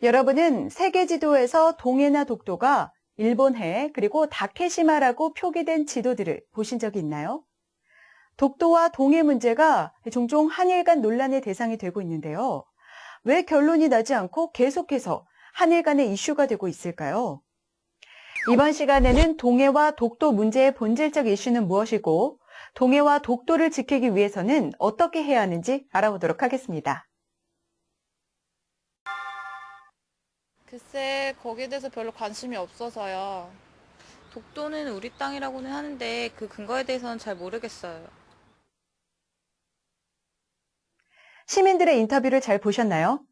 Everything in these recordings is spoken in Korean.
여러분은 세계 지도에서 동해나 독도가 일본해 그리고 다케시마라고 표기된 지도들을 보신 적이 있나요? 독도와 동해 문제가 종종 한일 간 논란의 대상이 되고 있는데요. 왜 결론이 나지 않고 계속해서 한일 간의 이슈가 되고 있을까요? 이번 시간에는 동해와 독도 문제의 본질적 이슈는 무엇이고 동해와 독도를 지키기 위해서는 어떻게 해야 하는지 알아보도록 하겠습니다. 글쎄, 거기에 대해서 별로 관심이 없어서요. 독도는 우리 땅이라고는 하는데 그 근거에 대해서는 잘 모르겠어요. 시민들의 인터뷰를 잘 보셨나요?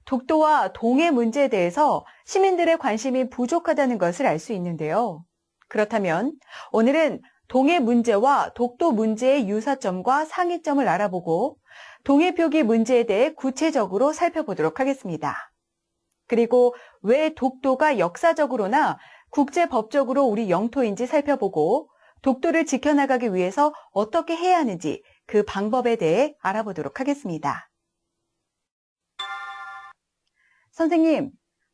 독도와 동해 문제에 대해서 시민들의 관심이 부족하다는 것을 알 수 있는데요. 그렇다면 오늘은 동해 문제와 독도 문제의 유사점과 상이점을 알아보고 동해 표기 문제에 대해 구체적으로 살펴보도록 하겠습니다. 그리고 왜 독도가 역사적으로나 국제법적으로 우리 영토인지 살펴보고 독도를 지켜나가기 위해서 어떻게 해야 하는지 그 방법에 대해 알아보도록 하겠습니다. 선생님,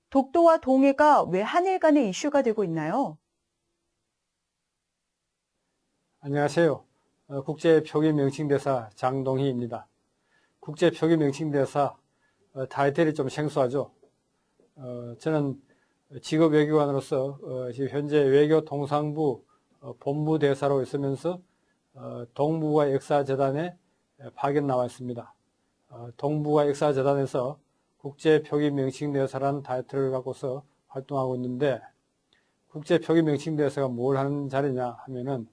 독도와 동해가 왜 한일 간의 이슈가 되고 있나요? 안녕하세요. 국제표기명칭대사 장동희입니다. 국제표기명칭대사 타이틀이 좀 생소하죠. 저는 직업 외교관으로서 지금 현재 외교통상부 본부대사로 있으면서 동북아 역사재단에 파견 나와 있습니다. 동북아 역사재단에서 국제표기명칭대사라는 타이틀을 갖고서 활동하고 있는데 국제표기명칭대사가 뭘 하는 자리냐 하면은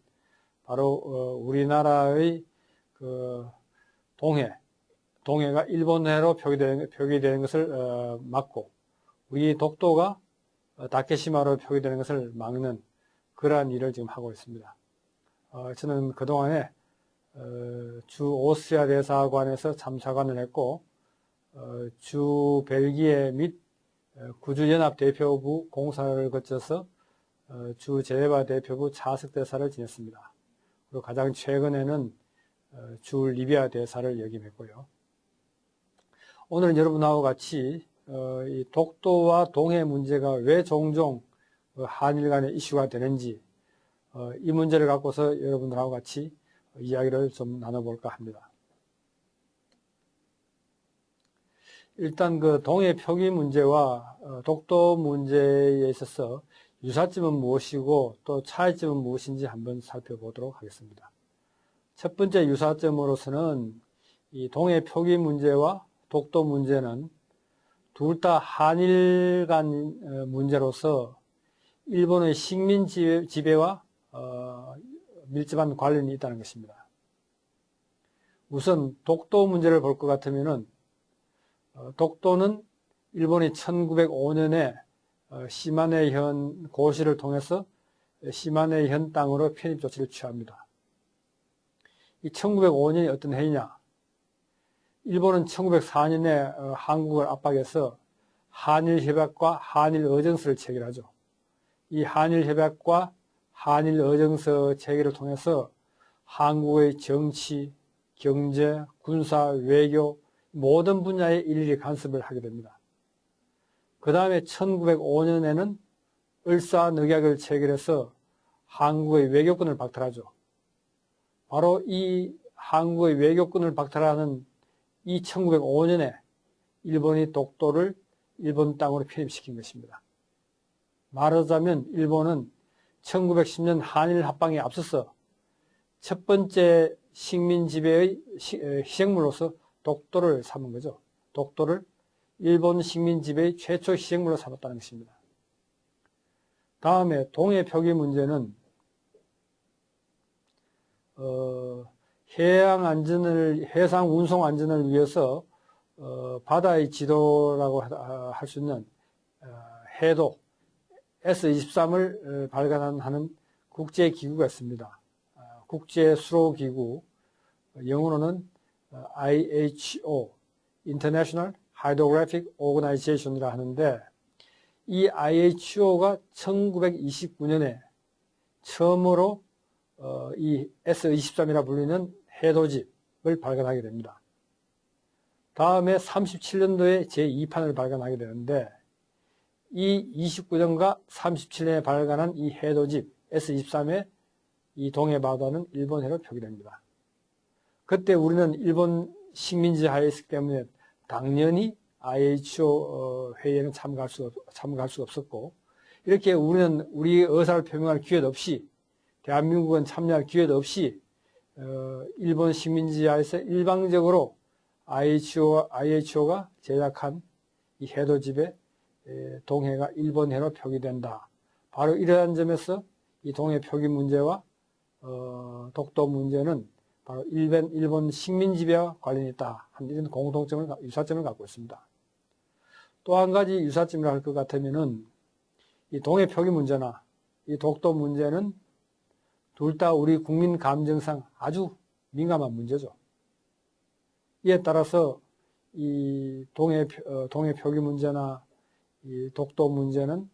바로 우리나라의 그 동해가 일본해로 표기되는 것을 막고 우리 독도가 다케시마로 표기되는 것을 막는 그러한 일을 지금 하고 있습니다. 저는 그동안에 주 오스트리아 대사관에서 참사관을 했고 주 벨기에 및 구주연합 대표부 공사를 거쳐서 주 제네바 대표부 차석 대사를 지냈습니다. 그리고 가장 최근에는 주 리비아 대사를 역임했고요. 오늘은 여러분하고 같이 이 독도와 동해 문제가 왜 종종 한일 간의 이슈가 되는지 이 문제를 갖고서 여러분들하고 같이 이야기를 좀 나눠볼까 합니다. 일단 그 동해 표기 문제와 독도 문제에 있어서 유사점은 무엇이고 또 차이점은 무엇인지 한번 살펴보도록 하겠습니다. 첫 번째 유사점으로서는 이 동해 표기 문제와 독도 문제는 둘 다 한일 간 문제로서 일본의 식민 지배와 밀접한 관련이 있다는 것입니다. 우선 독도 문제를 볼 것 같으면은 독도는 일본이 1905년에 시마네현 고시를 통해서 시마네현 땅으로 편입 조치를 취합니다. 이 1905년이 어떤 해이냐? 일본은 1904년에 한국을 압박해서 한일협약과 한일어정서를 체결하죠. 이 한일협약과 한일어정서 체결을 통해서 한국의 정치, 경제, 군사, 외교 모든 분야에 일일이 간섭을 하게 됩니다. 그 다음에 1905년에는 을사늑약을 체결해서 한국의 외교권을 박탈하죠. 바로 이 한국의 외교권을 박탈하는 이 1905년에 일본이 독도를 일본 땅으로 편입시킨 것입니다. 말하자면 일본은 1910년 한일 합방에 앞서서 첫 번째 식민 지배의 희생물로서 독도를 삼은 거죠. 독도를 일본 식민 지배의 최초 희생물로 삼았다는 것입니다. 다음에 동해 표기 문제는 해상 운송 안전을 위해서 바다의 지도라고 할 수 있는 해도 S23을 발간하는 국제기구가 있습니다. 국제수로기구, 영어로는 IHO, International Hydrographic Organization이라 하는데 이 IHO가 1929년에 처음으로 이 S23이라 불리는 해돋이를 발견하게 됩니다. 다음에 37년도에 제2판을 발견하게 되는데 이 29년과 37년에 발견한 이 해돋이 S23의 이 동해 바다는 일본해로 표기됩니다. 그때 우리는 일본 식민지 하에 있기 때문에 당연히 IHO 회의에는 참가할 수 없었고, 이렇게 우리는 우리 의사를 표명할 기회도 없이, 대한민국은 참여할 기회도 없이 일본 식민지 하에서 일방적으로 IHO가 제작한 이 해돋이에 동해가 일본해로 표기된다. 바로 이러한 점에서 이 동해 표기 문제와 독도 문제는 바로 일본 식민지배와 관련이 있다. 이런 유사점을 갖고 있습니다. 또 한 가지 유사점을 할 것 같으면은 이 동해 표기 문제나 이 독도 문제는 둘 다 우리 국민 감정상 아주 민감한 문제죠. 이에 따라서 이 동해 표기 문제나 이 독도 문제는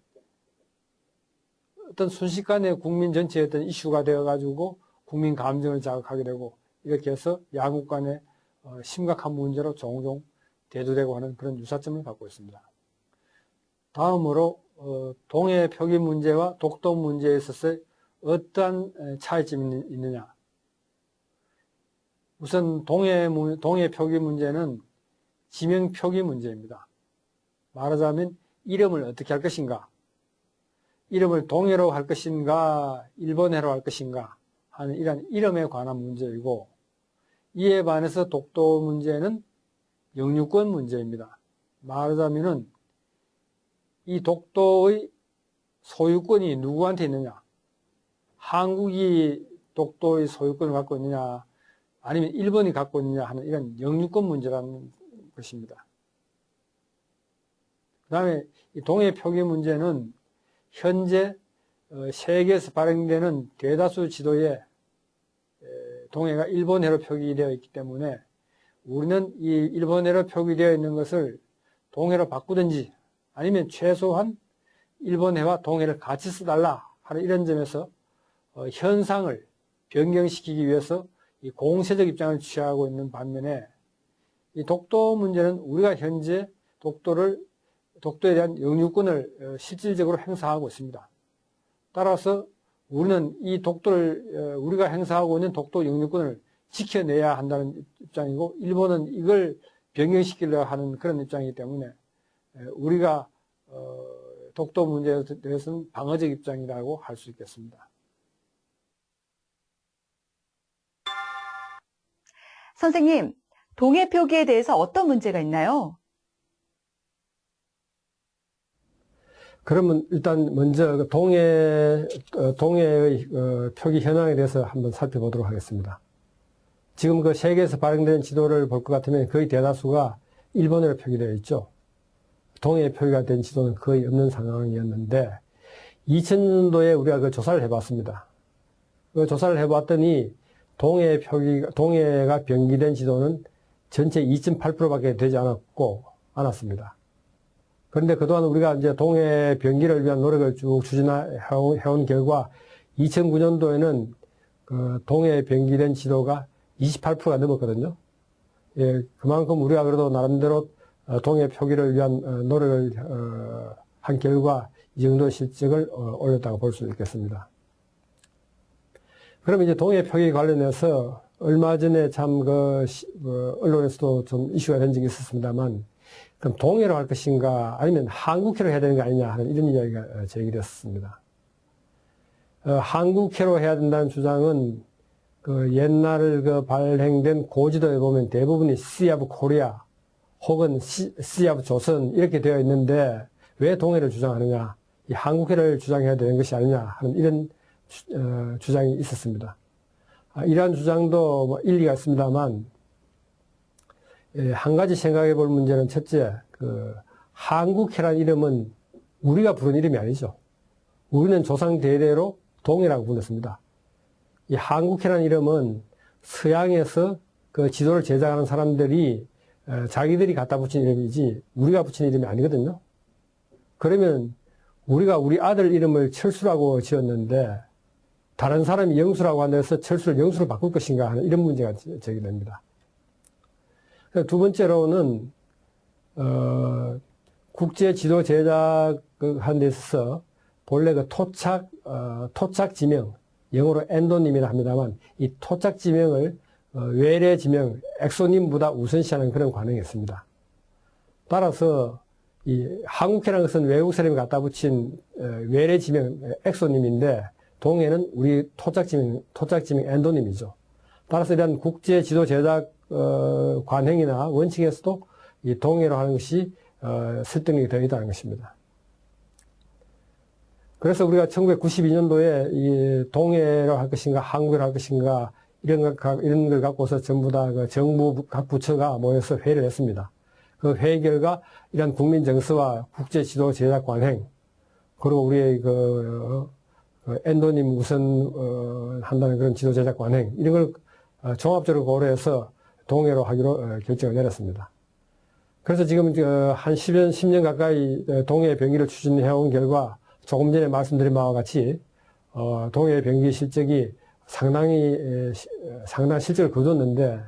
어떤 순식간에 국민 전체의 어떤 이슈가 되어가지고 국민 감정을 자극하게 되고 이렇게 해서 양국 간의 심각한 문제로 종종 대두되고 하는 그런 유사점을 갖고 있습니다. 다음으로 동해 표기 문제와 독도 문제에 있어서 어떠한 차이점이 있느냐. 우선 동해 표기 문제는 지명 표기 문제입니다. 말하자면 이름을 어떻게 할 것인가, 이름을 동해로 할 것인가 일본해로 할 것인가 하는 이러한 이름에 관한 문제이고, 이에 반해서 독도 문제는 영유권 문제입니다. 말하자면은 이 독도의 소유권이 누구한테 있느냐, 한국이 독도의 소유권을 갖고 있느냐 아니면 일본이 갖고 있느냐 하는 이런 영유권 문제라는 것입니다. 그 다음에 이 동해 표기 문제는 현재 세계에서 발행되는 대다수 지도에 동해가 일본해로 표기되어 있기 때문에 우리는 이 일본해로 표기되어 있는 것을 동해로 바꾸든지 아니면 최소한 일본해와 동해를 같이 써달라 하는 이런 점에서 현상을 변경시키기 위해서 이 공세적 입장을 취하고 있는 반면에 이 독도 문제는 우리가 현재 독도에 대한 영유권을 실질적으로 행사하고 있습니다. 따라서 우리는 이 독도를 우리가 행사하고 있는 독도 영유권을 지켜내야 한다는 입장이고, 일본은 이걸 변경시키려고 하는 그런 입장이기 때문에 우리가 독도 문제에 대해서는 방어적 입장이라고 할 수 있겠습니다. 선생님, 동해 표기에 대해서 어떤 문제가 있나요? 그러면 일단 먼저 동해의 표기 현황에 대해서 한번 살펴보도록 하겠습니다. 지금 그 세계에서 발행된 지도를 볼 것 같으면 거의 대다수가 일본어로 표기되어 있죠. 동해 표기가 된 지도는 거의 없는 상황이었는데 2000년도에 우리가 그 조사를 해봤습니다. 그 조사를 해봤더니 동해가 변기된 지도는 전체 2.8%밖에 되지 않았습니다. 그런데 그동안 우리가 이제 동해 변기를 위한 노력을 쭉 추진해온 결과 2009년도에는 그 동해 변기된 지도가 28%가 넘었거든요. 예, 그만큼 우리가 그래도 나름대로 동해 표기를 위한 노력을 한 결과 이 정도 실적을 올렸다고 볼 수 있겠습니다. 그럼 이제 동해 표기 관련해서 얼마 전에 참 언론에서도 좀 이슈가 된 적이 있었습니다만, 그럼 동해로 할 것인가 아니면 한국해로 해야 되는 거 아니냐 하는 이런 이야기가 제기됐습니다. 한국해로 해야 된다는 주장은 그 옛날 발행된 고지도에 보면 대부분이 Sea of Korea 혹은 Sea of 조선 이렇게 되어 있는데 왜 동해를 주장하느냐, 이 한국해를 주장해야 되는 것이 아니냐 하는 이런 주장이 있었습니다. 이러한 주장도 뭐 일리가 있습니다만, 한 가지 생각해 볼 문제는 첫째, 한국해라는 이름은 우리가 부른 이름이 아니죠. 우리는 조상 대대로 동해라고 불렀습니다. 이 한국해라는 이름은 서양에서 그 지도를 제작하는 사람들이 자기들이 갖다 붙인 이름이지 우리가 붙인 이름이 아니거든요. 그러면 우리가 우리 아들 이름을 철수라고 지었는데 다른 사람이 영수라고 한다고 철수를 영수로 바꿀 것인가 하는 이런 문제가 제기됩니다. 두 번째로는 국제 지도 제작한 데 있어서 본래 그 토착 지명, 영어로 엔도님이라 합니다만 이 토착 지명을 외래 지명, 엑소님보다 우선시하는 그런 관행이 있습니다. 따라서 이 한국회라는 것은 외국 사람이 갖다 붙인 외래 지명, 엑소님인데 동해는 우리 토착 지명 엔도님이죠. 따라서 이런 국제 지도 제작 관행이나 원칙에서도 이 동해로 하는 것이 설득력이 되어 있다는 것입니다. 그래서 우리가 1992년도에 이 동해로 할 것인가 한국어로 할 것인가 이런 걸 갖고서 전부 다 그 정부 각 부처가 모여서 회의를 했습니다. 그 회의 결과 이런 국민 정서와 국제 지도 제작 관행 그리고 우리의 그 엔도님 우선 한다는 그런 지도 제작 관행 이런 걸 종합적으로 고려해서 동해로 하기로 결정을 내렸습니다. 그래서 지금 한 10년 가까이 동해 병기를 추진해온 결과 조금 전에 말씀드린 바와 같이 동해 병기 실적이 상당히 실적을 거뒀는데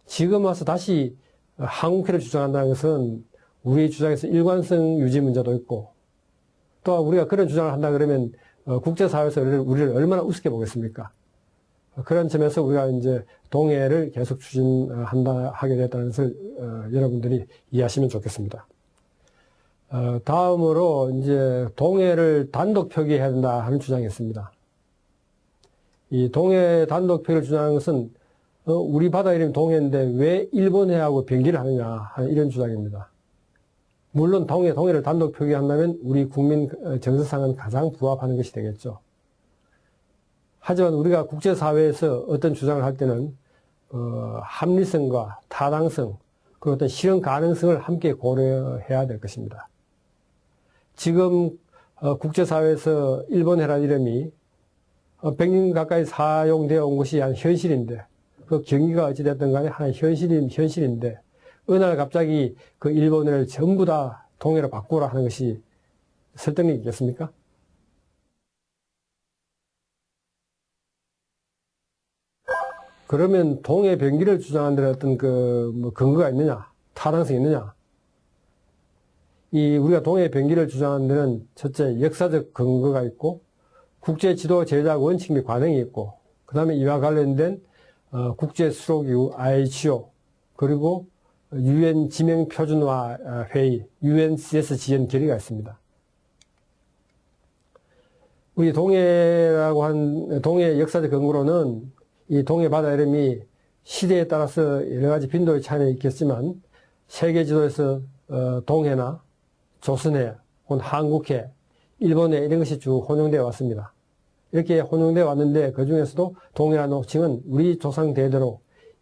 지금 와서 다시 한국회를 주장한다는 것은 우리 주장에서 일관성 유지 문제도 있고 또 우리가 그런 주장을 한다 그러면 국제사회에서 우리를 얼마나 우습게 보겠습니까? 그런 점에서 우리가 이제 동해를 계속 하게 됐다는 것을 여러분들이 이해하시면 좋겠습니다. 다음으로 이제 동해를 단독 표기해야 된다 하는 주장이 있습니다. 이 동해 단독 표기를 주장하는 것은 우리 바다 이름이 동해인데 왜 일본해하고 병기를 하느냐 하는 이런 주장입니다. 물론 동해를 단독 표기한다면 우리 국민 정서상은 가장 부합하는 것이 되겠죠. 하지만 우리가 국제사회에서 어떤 주장을 할 때는 합리성과 타당성 그리고 어떤 실현 가능성을 함께 고려해야 될 것입니다. 지금 국제사회에서 일본해라는 이름이 100년 가까이 사용되어 온 것이 한 현실인데 그 경위가 어찌됐든 간에 하나의 현실인데 어느 날 갑자기 그 일본어를 전부 다 동해로 바꾸라 하는 것이 설득력이 있겠습니까? 그러면 동해 병기를 주장하는 데 어떤 근거가 있느냐? 타당성이 있느냐? 우리가 동해 병기를 주장하는 데는 첫째 역사적 근거가 있고 국제 지도 제작 원칙 및 관행이 있고 그 다음에 이와 관련된 국제 수로기구 IHO 그리고 UN 지명 표준화 회의 UNCS 지연 결의가 있습니다. 우리 동해라고 한 동해 역사적 근거로는 이 동해 바다 이름이 시대에 따라서 여러 가지 빈도의 차이는 있겠지만 세계 지도에서 동해나 조선해, 혹은 한국해, 일본해 이런 것이 쭉 혼용되어 왔습니다. 이렇게 혼용되어 왔는데 그 중에서도 동해라는 호칭은 우리 조상 대대로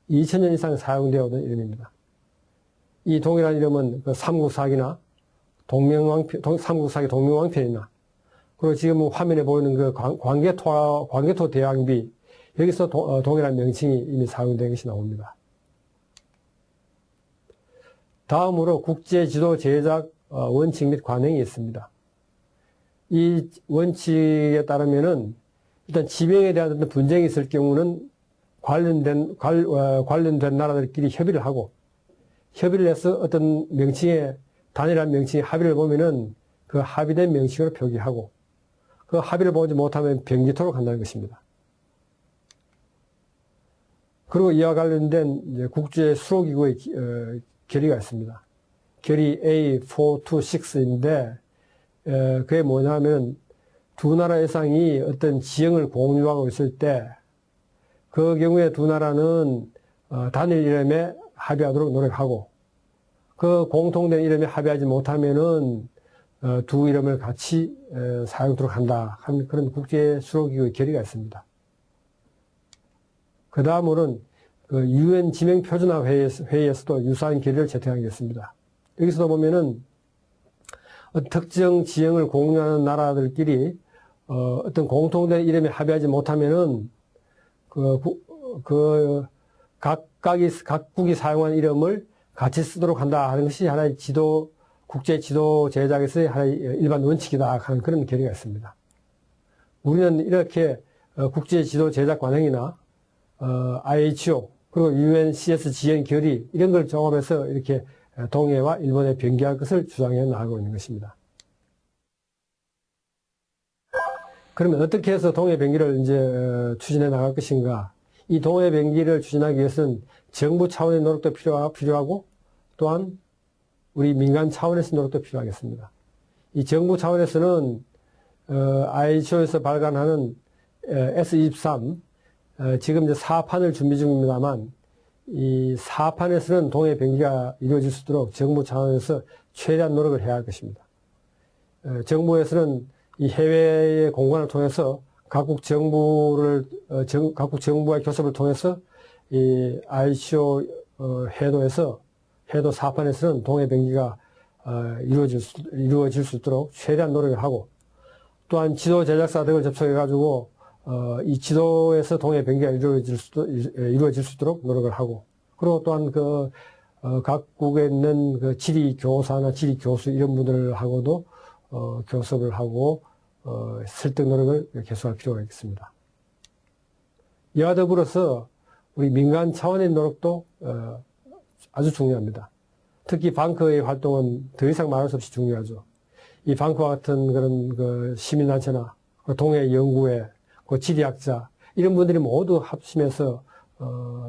2000년 이상 사용되어 오던 이름입니다. 이 동해라는 이름은 삼국사기나 삼국사기 동명왕편이나 그리고 지금 화면에 보이는 그 광개토 대왕비 여기서 동해라는 명칭이 이미 사용된 것이 나옵니다. 다음으로 국제 지도 제작 원칙 및 관행이 있습니다. 이 원칙에 따르면은 일단 지명에 대한 어떤 분쟁이 있을 경우는 관련된 나라들끼리 협의를 하고 협의를 해서 어떤 명칭에 단일한 명칭의 합의를 보면은 그 합의된 명칭으로 표기하고 그 합의를 보지 못하면 병기토록 한다는 것입니다. 그리고 이와 관련된 이제 국제 수로기구의 결의가 있습니다. 결의 A426인데 그게 뭐냐면 두 나라 이상이 어떤 지형을 공유하고 있을 때 그 경우에 두 나라는 단일 이름에 합의하도록 노력하고 그 공통된 이름에 합의하지 못하면은 두 이름을 같이 사용하도록 한다 하는 그런 국제 수로기구의 결의가 있습니다. 그 다음으로는 그 UN 지명 표준화 회의에서도 유사한 결의를 채택하겠습니다. 여기서도 보면은 특정 지형을 공유하는 나라들끼리 어떤 공통된 이름에 합의하지 못하면은 각국이 사용한 이름을 같이 쓰도록 한다 하는 것이 하나의 국제 지도 제작에서의 하나의 일반 원칙이다 하는 그런 결의가 있습니다. 우리는 이렇게 국제 지도 제작 관행이나 IHO 그리고 UNCSGN 결의 이런 걸 종합해서 이렇게 동해와 일본에 병기할 것을 주장해 나가고 있는 것입니다. 그러면 어떻게 해서 동해 병기를 이제 추진해 나갈 것인가? 이 동해 병기를 추진하기 위해서는 정부 차원의 노력도 필요하고 또한 우리 민간 차원에서 노력도 필요하겠습니다. 이 정부 차원에서는 IHO에서 발간하는 S23 지금 이제 4판을 준비 중입니다만 이 4판에서는 동해 병기가 이루어질 수 있도록 정부 차원에서 최대한 노력을 해야 할 것입니다. 정부에서는 이 해외의 공간을 통해서 각국 정부와의 교섭을 통해서 이 IHO 해도 4판에서는 동해 병기가 이루어질 수 있도록 최대한 노력을 하고 또한 지도 제작사 등을 접촉해가지고 이 지도에서 동해 병기가 이루어질 수 있도록 노력을 하고 그리고 또한 각국에 있는 그 지리 교사나 지리 교수 이런 분들하고도 교섭을 하고 설득 노력을 계속할 필요가 있습니다. 이와 더불어서 우리 민간 차원의 노력도 아주 중요합니다. 특히 방크의 활동은 더 이상 말할 수 없이 중요하죠. 이 방크와 같은 그런 그 시민단체나 동해 연구회, 그 지리학자 이런 분들이 모두 합심해서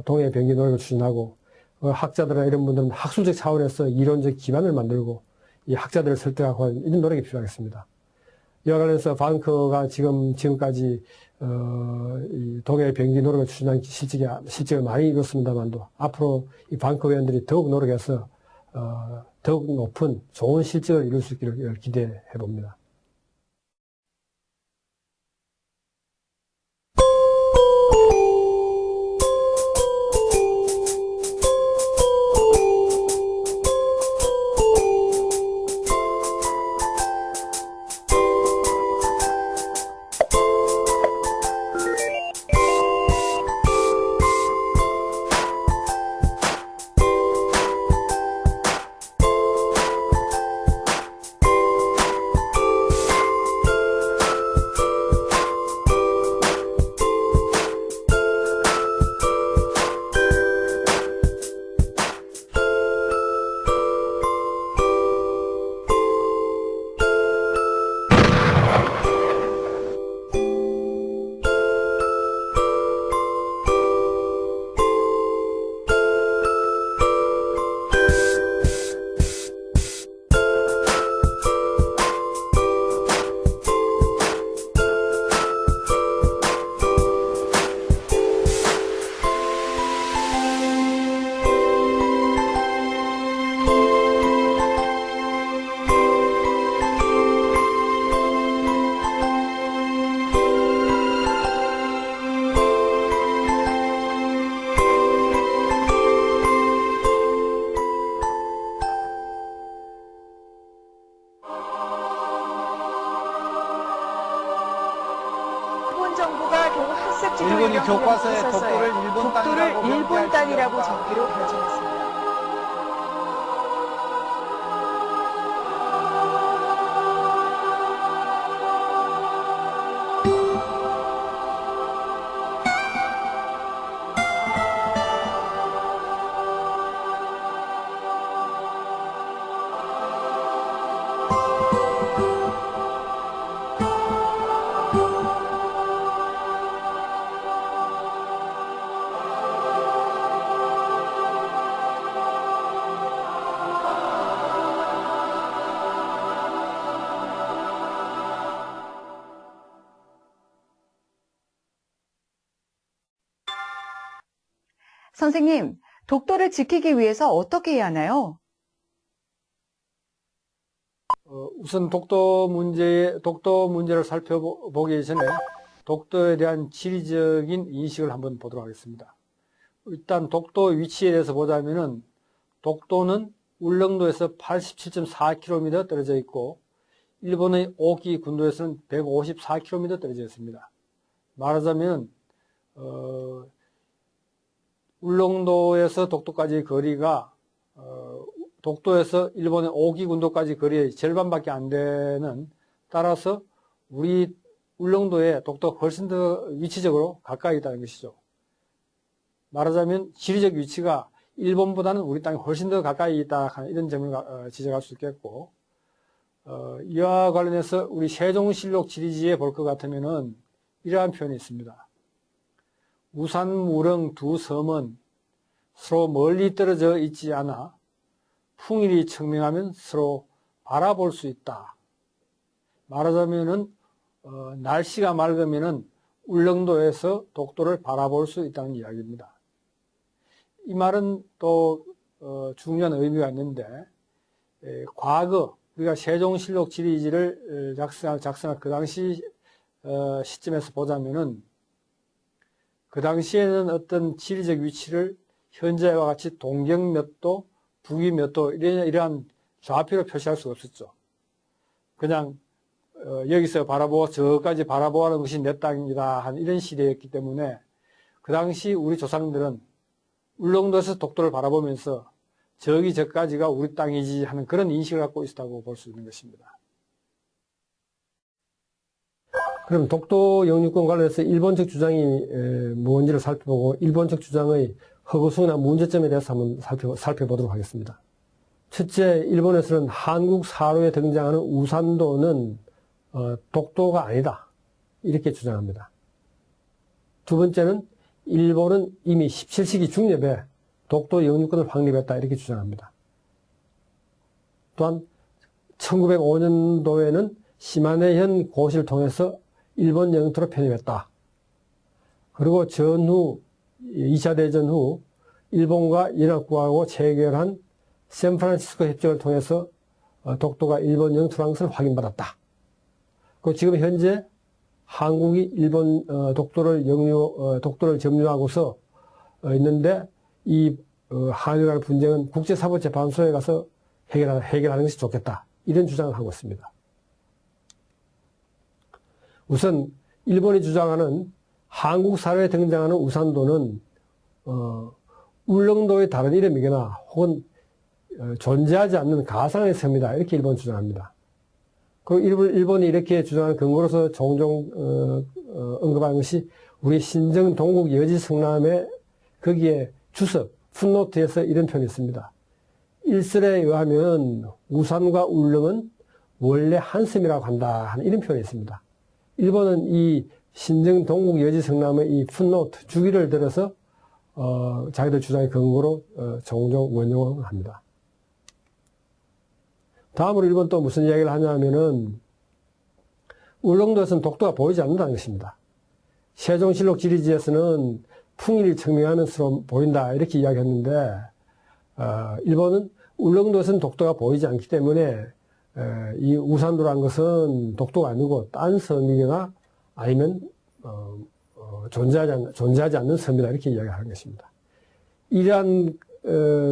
동해 병기 노력을 추진하고 학자들이나 이런 분들은 학술적 차원에서 이론적 기반을 만들고 이 학자들을 설득하고 하는 이런 노력이 필요하겠습니다. 이와 관련해서 방크가 지금까지 이 동해 병기 노력을 추진한 실적을 많이 이뤘습니다만도 앞으로 이 방크 회원들이 더욱 노력해서 더욱 높은 좋은 실적을 이룰 수 있기를 기대해 봅니다. 일본 정부가 동학습 지도 일본이 유령 교과서에 있었어요. 독도를 일본 땅이라고 명기할 적기로 결정했습니다. 선생님, 독도를 지키기 위해서 어떻게 해야 하나요? 우선 독도 문제를 살펴보기 전에 독도에 대한 지리적인 인식을 한번 보도록 하겠습니다. 일단 독도 위치에 대해서 보자면은 독도는 울릉도에서 87.4km 떨어져 있고 일본의 오키 군도에서는 154km 떨어져 있습니다. 말하자면 울릉도에서 독도까지의 거리가 독도에서 일본의 오기군도까지 거리의 절반밖에 안 되는, 따라서 우리 울릉도에 독도가 훨씬 더 위치적으로 가까이 있다는 것이죠. 말하자면 지리적 위치가 일본보다는 우리 땅이 훨씬 더 가까이 있다 하는 이런 점을 지적할 수 있겠고, 이와 관련해서 우리 세종실록 지리지에 볼 것 같으면은 이러한 표현이 있습니다. 우산, 무릉 두 섬은 서로 멀리 떨어져 있지 않아 풍일이 청명하면 서로 바라볼 수 있다. 말하자면은 날씨가 맑으면은 울릉도에서 독도를 바라볼 수 있다는 이야기입니다. 이 말은 또 중요한 의미가 있는데, 과거 우리가 세종실록 지리지를 작성한 그 당시 시점에서 보자면은, 그 당시에는 어떤 지리적 위치를 현재와 같이 동경 몇 도, 북위 몇 도 이러한 좌표로 표시할 수가 없었죠. 그냥 여기서 바라보고 저까지 바라보는 것이 내 땅이다 한 이런 시대였기 때문에, 그 당시 우리 조상들은 울릉도에서 독도를 바라보면서 저기 저까지가 우리 땅이지 하는 그런 인식을 갖고 있었다고 볼 수 있는 것입니다. 그럼 독도 영유권 관련해서 일본 측 주장이 뭔지를 살펴보고 일본 측 주장의 허구성이나 문제점에 대해서 한번 살펴보도록 하겠습니다. 첫째, 일본에서는 한국 사료에 등장하는 우산도는 독도가 아니다, 이렇게 주장합니다. 두 번째는 일본은 이미 17세기 중엽에 독도 영유권을 확립했다, 이렇게 주장합니다. 또한 1905년도에는 시마네현 고시를 통해서 일본 영토로 편입했다. 그리고 전후 2차 대전 후 일본과 연합국하고 체결한 샌프란시스코 협정을 통해서 독도가 일본 영토라는 것을 확인받았다. 그리고 지금 현재 한국이 일본 독도를 점유하고서 있는데, 이 한일 간 분쟁은 국제사법재판소에 가서 해결하는 것이 좋겠다, 이런 주장을 하고 있습니다. 우선 일본이 주장하는 한국 사료에 등장하는 우산도는 울릉도의 다른 이름이거나 혹은 존재하지 않는 가상의 섬이다, 이렇게 일본은 주장합니다. 그리고 일본이 이렇게 주장하는 근거로서 종종 언급하는 것이 우리 신정 동국 여지 성남에 거기에 주석 풋노트에서 이런 표현이 있습니다. 일설에 의하면 우산과 울릉은 원래 한 섬이라고 한다 하는 이런 표현이 있습니다. 일본은 이 신정 동국 여지 성남의 이 풋노트 주기를 들어서 자기들 주장의 근거로 종종 원용을 합니다. 다음으로 일본 또 무슨 이야기를 하냐면은 울릉도에서는 독도가 보이지 않는다는 것입니다. 세종실록 지리지에서는 풍일이 청명하는 수로 보인다, 이렇게 이야기했는데, 일본은 울릉도에서는 독도가 보이지 않기 때문에 이 우산도라는 것은 독도가 아니고 딴 섬이거나 아니면 존재하지 않는 섬이다, 이렇게 이야기하는 것입니다. 이러한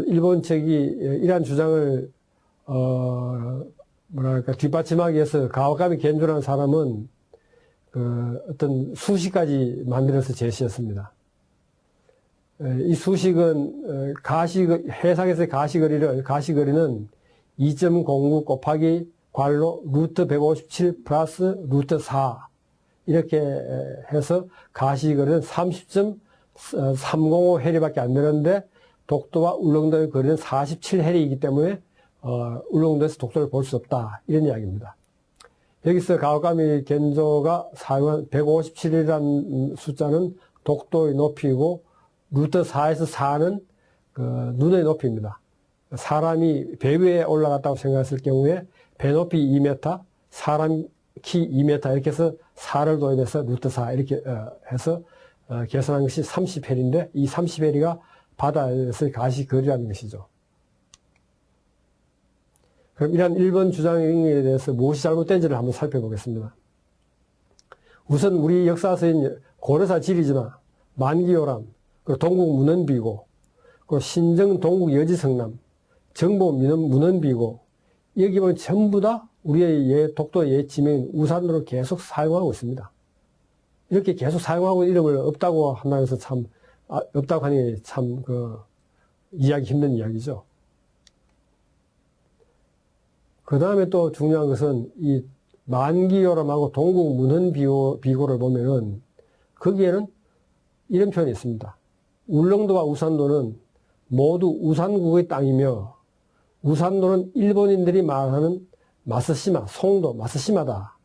일본 측이 이러한 주장을 뒷받침하기 위해서 가와카미 겐조라는 사람은 어떤 수식까지 만들어서 제시했습니다. 이 수식은 해상에서의 가시거리는 2.09 곱하기 괄호 루트 157 플러스 루트 4 이렇게 해서 가시거리는 30.305 해리밖에 안 되는데, 독도와 울릉도의 거리는 47해리이기 때문에 울릉도에서 독도를 볼 수 없다, 이런 이야기입니다. 여기서 가와카미 겐조가 사용한 157이라는 숫자는 독도의 높이고, 루트 4에서 4는 눈의 높이입니다. 사람이 배 위에 올라갔다고 생각했을 경우에 배 높이 2m, 사람 키 2m 이렇게 해서 4를 도입해서 루트 4 이렇게 해서 계산한 것이 30해리인데, 이 30해리가 바다에서의 가시거리라는 것이죠. 그럼 이러한 일본 주장에 대해서 무엇이 잘못된지를 한번 살펴보겠습니다. 우선 우리 역사서인 고려사 지리지나 만기요람, 그리고 동국 문헌비고, 그리고 신정 동국 여지성남, 정보 문헌비고, 여기 보면 전부 다 우리의 독도의 옛 지명인 우산도를 계속 사용하고 있습니다. 이렇게 계속 사용하고 이름을 없다고 한다면서 없다고 하니 참 이해하기 힘든 이야기죠. 그 다음에 또 중요한 것은 이 만기요람하고 동국 문헌 비고를 보면은 거기에는 이런 표현이 있습니다. 울릉도와 우산도는 모두 우산국의 땅이며 우산도는 일본인들이 말하는 마스시마, 송도, 마스시마다.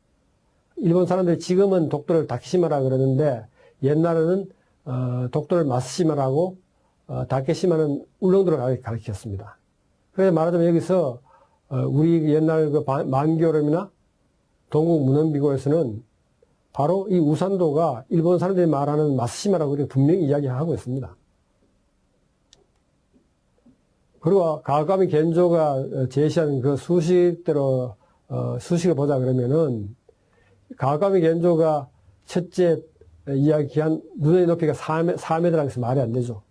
일본 사람들이 지금은 독도를 다케시마라 그러는데 옛날에는 독도를 마스시마라고 다케시마는 울릉도를 가리켰습니다. 그래서 말하자면 여기서 우리 옛날 그 만기요람이나 동국 문헌비고에서는 바로 이 우산도가 일본 사람들이 말하는 마스시마라고 이렇게 분명히 이야기하고 있습니다. 그리고 가가미 겐조가 제시한 그 수식대로 수식을 보자 그러면은 가가미 겐조가 첫째 이야기한 눈의 높이가 4m라고 해서 말이 안 되죠.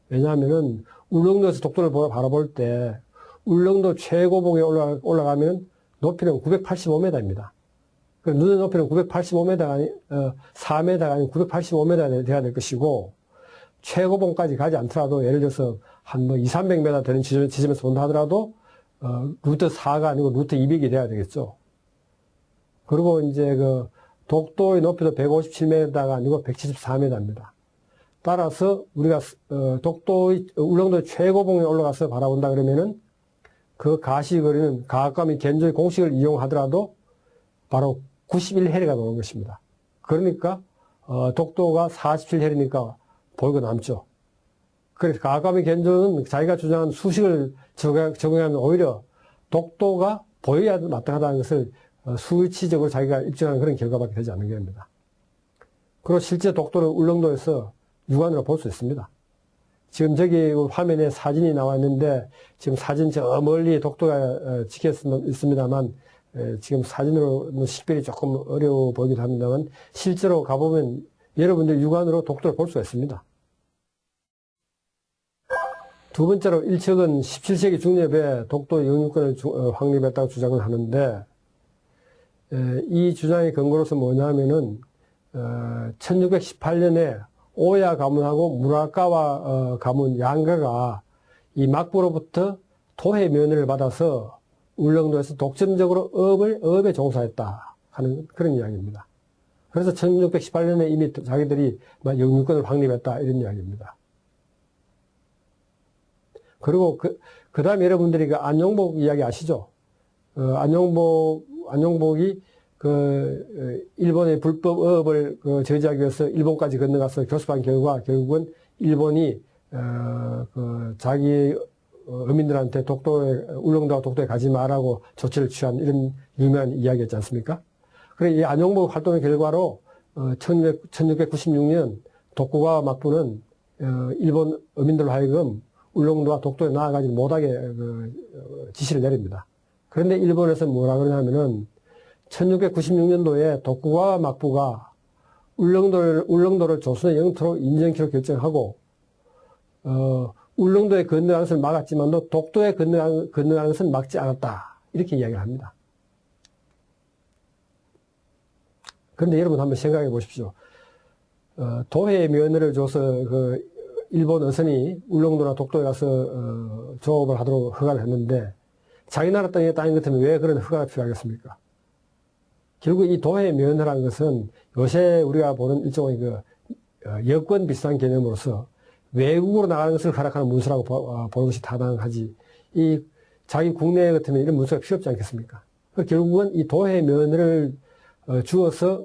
왜냐하면은 울릉도에서 독도를 바라볼 때 울릉도 최고봉에 올라가면 높이는 985m입니다. 눈의 높이는 985m가 아니, 4m가 아닌 985m가 돼야 될 것이고, 최고봉까지 가지 않더라도, 예를 들어서 한 200~300m 되는 지점에서 본다 하더라도, 루트 4가 아니고 루트 200이 돼야 되겠죠. 그리고 이제 독도의 높이도 157m가 아니고 174m입니다. 따라서 우리가, 울릉도의 최고봉에 올라가서 바라본다 그러면은, 그 가시거리는 가까미 겐조의 공식을 이용하더라도 바로 91해리가 나오는 것입니다. 그러니까 독도가 47해리니까 보이고 남죠. 그래서 가가미 겐조는 자기가 주장한 수식을 적용하면 오히려 독도가 보여야 마땅하다는 것을 수치적으로 자기가 입증하는 그런 결과밖에 되지 않는 겁니다. 그리고 실제 독도를 울릉도에서 육안으로 볼 수 있습니다. 지금 저기 화면에 사진이 나와 있는데 지금 사진 저 멀리 독도가 찍혀 있습니다만 지금 사진으로는 식별이 조금 어려워 보이기도 합니다만 실제로 가보면 여러분들 육안으로 독도를 볼 수가 있습니다. 두 번째로 일척은 17세기 중엽에 독도 영유권을 확립했다고 주장을 하는데 이 주장의 근거로서 뭐냐면은 1618년에 오야 가문하고 무라카와 가문 양가가 이 막부로부터 토해 면허를 받아서 울릉도에서 독점적으로 업에 종사했다 하는 그런 이야기입니다. 그래서 1618년에 이미 자기들이 영유권을 확립했다 이런 이야기입니다. 그리고 그 다음에 여러분들이 그 안용복 이야기 아시죠? 안용복이 일본의 불법 어업을 저지하기 위해서 일본까지 건너가서 교섭한 결과 결국은 일본이 자기 어민들한테 울릉도와 독도에 가지 말라고 조치를 취한 이런 유명한 이야기였지 않습니까? 그래 이 안용복 활동의 결과로 1696년 독고가 막부는 일본 어민들로 하여금 울릉도와 독도에 나아가지 못하게 지시를 내립니다. 그런데 일본에서 뭐라 그러냐면은 1696년도에 독고가 막부가 울릉도를 조선의 영토로 인정키로 결정하고 울릉도에 건너가는 것을 막았지만도 독도에 건너가는 것은 막지 않았다. 이렇게 이야기를 합니다. 그런데 여러분 한번 생각해 보십시오. 도해 면허를 줘서 일본 어선이 울릉도나 독도에 가서 조업을 하도록 허가를 했는데 자기 나라 땅의 땅인 것 같으면 왜 그런 허가가 필요하겠습니까? 결국 이 도해 면허라는 것은 요새 우리가 보는 일종의 여권 비슷한 개념으로서 외국으로 나가는 것을 허락하는 문서라고 보는 것이 타당하지. 이 자기 국내 같으면 이런 문서가 필요 없지 않겠습니까? 결국은 이 도해 면허를 주어서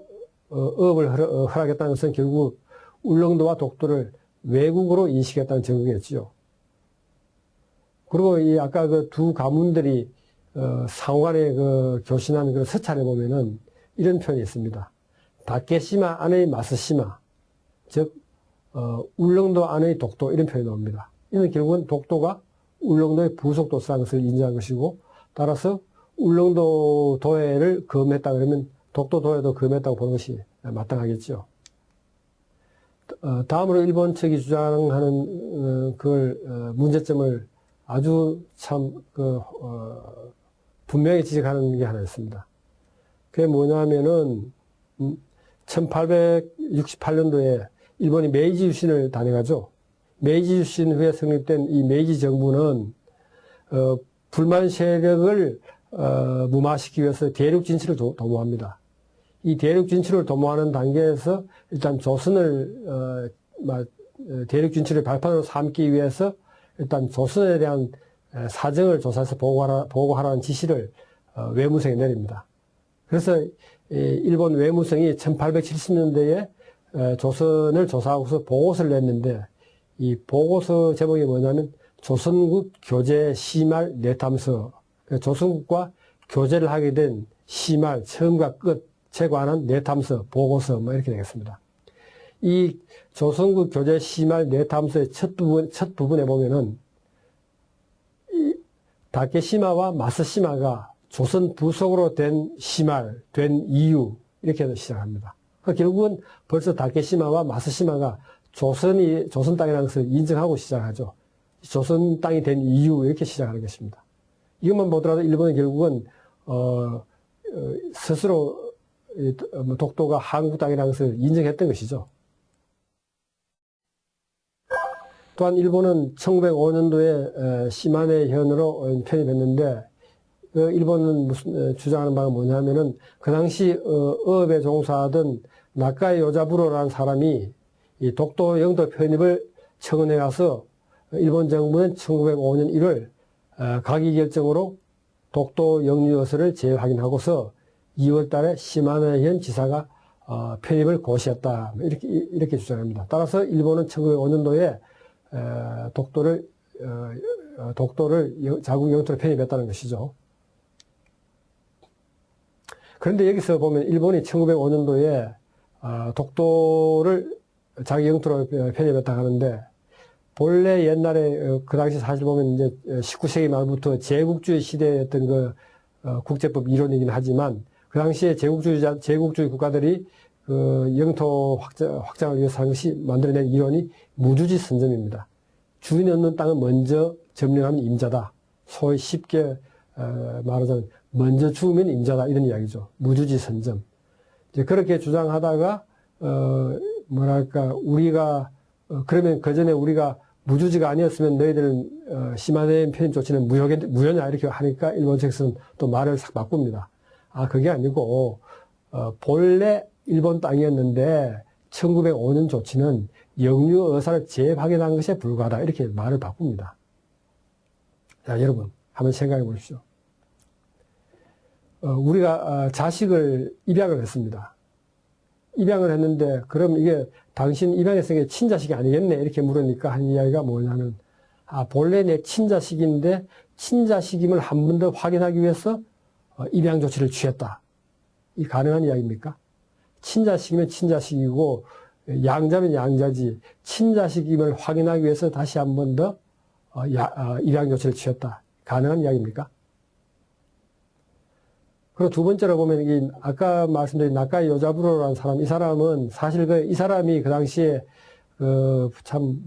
어업을 허락했다는 것은 결국 울릉도와 독도를 외국으로 인식했다는 증거겠지요. 그리고 이 아까 두 가문들이 상호간에 교신한 그 서찰에 보면은 이런 표현이 있습니다. 다케시마 안의 마스시마, 즉 울릉도 안의 독도 이런 표현이 나옵니다. 이는 결국은 독도가 울릉도의 부속 도시라는 것을 인정한 것이고 따라서 울릉도 도해를 검했다 그러면 독도 도해도 검했다고 보는 것이 마땅하겠죠. 다음으로 일본 측이 주장하는 문제점을 아주 참 분명히 지적하는 게 하나 있습니다. 그게 뭐냐면은 1868년도에 일본이 메이지 유신을 단행하죠. 메이지 유신 후에 성립된 이 메이지 정부는 불만 세력을 무마시키기 위해서 대륙 진출을 도모합니다. 이 대륙 진출을 도모하는 단계에서 일단 조선을 대륙 진출의 발판으로 삼기 위해서 일단 조선에 대한 사정을 조사해서 보고하라는 지시를 외무성에 내립니다. 그래서 일본 외무성이 1870년대에 조선을 조사하고서 보고서를 냈는데 이 보고서 제목이 뭐냐면 조선국 교제 시말 내탐서, 조선국과 교제를 하게 된 시말 처음과 끝에 관한 내탐서 보고서 뭐 이렇게 되겠습니다. 이 조선국 교제 시말 내탐서의 첫 부분에 보면은 이 다케시마와 마쓰시마가 조선 부속으로 된 시말, 된 이유 이렇게 해서 시작합니다. 결국은 벌써 다케시마와 마쓰시마가 조선 땅이라는 것을 인정하고 시작하죠. 조선 땅이 된 이유 이렇게 시작하는 것입니다. 이것만 보더라도 일본은 결국은 스스로 독도가 한국 땅이라는 것을 인정했던 것이죠. 또한 일본은 1905년도에 시마네 현으로 편입했는데 일본은 주장하는 바가 뭐냐면은 그 당시 어업에 종사하던 나카이 요자부로라는 사람이 이 독도 영토 편입을 청원해 가서 일본 정부는 1905년 1월 가기 결정으로 독도 영유어선을 재확인하고서 2월 달에 시마네현 지사가 편입을 고시했다. 이렇게 주장합니다. 따라서 일본은 1905년도에 독도를 자국 영토로 편입했다는 것이죠. 그런데 여기서 보면 일본이 1905년도에 독도를 자기 영토로 편입했다 하는데 본래 옛날에 그 당시 사실 보면 이제 19세기 말부터 제국주의 시대였던 그 국제법 이론이긴 하지만 그 당시에 제국주의 국가들이 그 영토 확장을 위해서 한 것이 만들어낸 이론이 무주지 선점입니다. 주인이 없는 땅은 먼저 점령하면 임자다. 소위 쉽게 말하자면 먼저 죽으면 임자다 이런 이야기죠. 무주지 선점. 이제 그렇게 주장하다가 우리가 그러면 그 전에 우리가 무주지가 아니었으면 너희들은 시마네 편입 조치는 무효냐 이렇게 하니까 일본 측에서는 또 말을 싹 바꿉니다. 그게 아니고 본래 일본 땅이었는데 1905년 조치는 영유 어사를 재확인한 것에 불과하다 이렇게 말을 바꿉니다. 자, 여러분 한번 생각해 보십시오. 우리가 자식을 입양을 했습니다. 입양을 했는데 그럼 이게 당신 입양했으니까 친자식이 아니겠네 이렇게 물으니까 한 이야기가 뭐냐면 본래 내 친자식인데 친자식임을 한 번 더 확인하기 위해서 입양 조치를 취했다. 이 가능한 이야기입니까? 친자식이면 친자식이고 양자면 양자지 친자식임을 확인하기 위해서 다시 한 번 더 입양 조치를 취했다. 가능한 이야기입니까? 그리고 두 번째로 보면 아까 말씀드린 나카이 요자부로라는 사람, 이 사람은 사실 이 사람이 그 당시에 참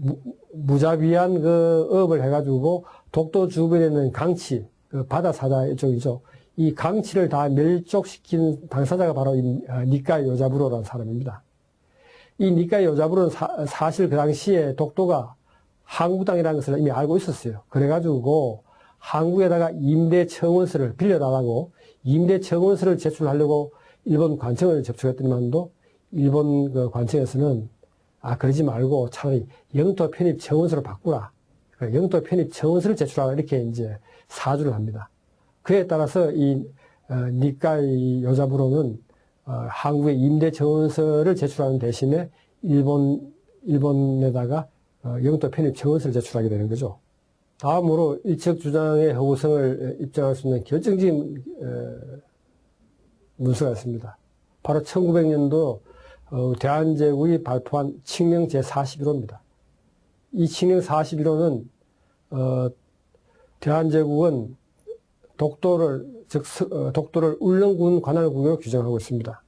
무자비한 어업을 해가지고 독도 주변에 있는 강치, 바다 사자 이쪽이죠. 이 강치를 다 멸족시킨 당사자가 바로 이 니카이 요자부로라는 사람입니다. 이 니카이 요자부로는 사실 그 당시에 독도가 한국 땅이라는 것을 이미 알고 있었어요. 그래가지고 한국에다가 임대 청원서를 빌려달라고 임대 청원서를 제출하려고 일본 관청을 접촉했더니만도 일본 그 관청에서는 그러지 말고 차라리 영토 편입 청원서로 바꾸라. 영토 편입 청원서를 제출하라 이렇게 이제 사주를 합니다. 그에 따라서 이 니카이 요자부로는 한국에 임대 청원서를 제출하는 대신에 일본에다가 영토 편입 청원서를 제출하게 되는 거죠. 다음으로 일척 주장의 허구성을 입증할 수 있는 결정적인 문서가 있습니다. 바로 1900년도 대한제국이 발표한 칙령 제41호입니다. 이 칙령 41호는 대한제국은 독도를 울릉군 관할구역으로 규정하고 있습니다.